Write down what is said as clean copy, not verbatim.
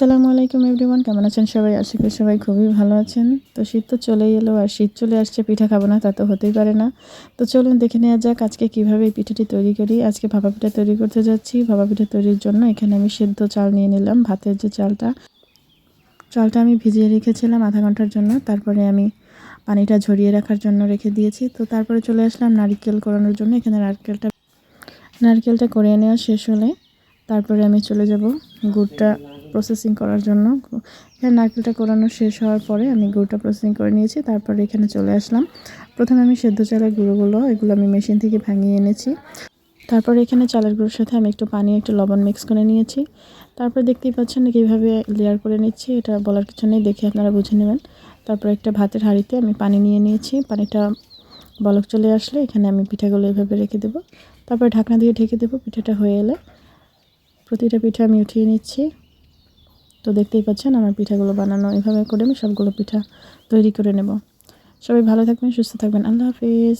আসসালামু আলাইকুম এভরিওয়ান, কেমন আছেন সবাই? আশা করি সবাই খুবই ভালো আছেন। তো শীত তো চলেই এলো, আর শীত চলে আসছে, পিঠা খাবো না তা তো হতেই পারে না। তো চলুন দেখে নেওয়া যাক আজকে কীভাবে এই পিঠাটি তৈরি করি। আজকে ভাপা পিঠা তৈরি করতে যাচ্ছি। ভাপা পিঠা তৈরির জন্য এখানে আমি সেদ্ধ চাল নিয়ে নিলাম। ভাতের যে চালটা আমি ভিজিয়ে রেখেছিলাম আধা ঘন্টার জন্য। তারপরে আমি পানিটা ঝরিয়ে রাখার জন্য রেখে দিয়েছি। তো তারপরে চলে আসলাম নারকেল কোরানোর জন্য। এখানে নারকেলটা কোরিয়ে নেওয়া শেষ হলে তারপরে আমি চলে যাব গুড়টা প্রসেসিং করার জন্য। এখানে নারকেলটা কোরানো শেষ হওয়ার পরে আমি গুড়টা প্রসেসিং করে নিয়েছি। তারপরে এখানে চলে আসলাম। প্রথমে আমি সেদ্ধ চালের গুঁড়োগুলো এগুলো আমি মেশিন থেকে ভাঙিয়ে এনেছি। তারপরে এখানে চালের গুঁড়োর সাথে আমি একটু পানি একটু লবণ মিক্স করে নিয়েছি। তারপরে দেখতেই পাচ্ছেন কীভাবে লেয়ার করে নিচ্ছি, এটা বলার কিছু নেই, দেখে আপনারা বুঝে নেবেন। তারপরে একটা ভাতের হাঁড়িতে আমি পানি নিয়ে নিয়েছি। পানিটা বলক চলে আসলে এখানে আমি পিঠাগুলো এভাবে রেখে দেবো। তারপরে ঢাকনা দিয়ে ঢেকে দেবো। পিঠাটা হয়ে এলে প্রতিটা পিঠা আমি উঠিয়ে নিচ্ছি। তো দেখতেই পাচ্ছেন আমার পিঠাগুলো বানানো এভাবে করে আমি সবগুলো পিঠা তৈরি করে নেব। সবাই ভালো থাকবেন, সুস্থ থাকবেন। আল্লাহ হাফিজ।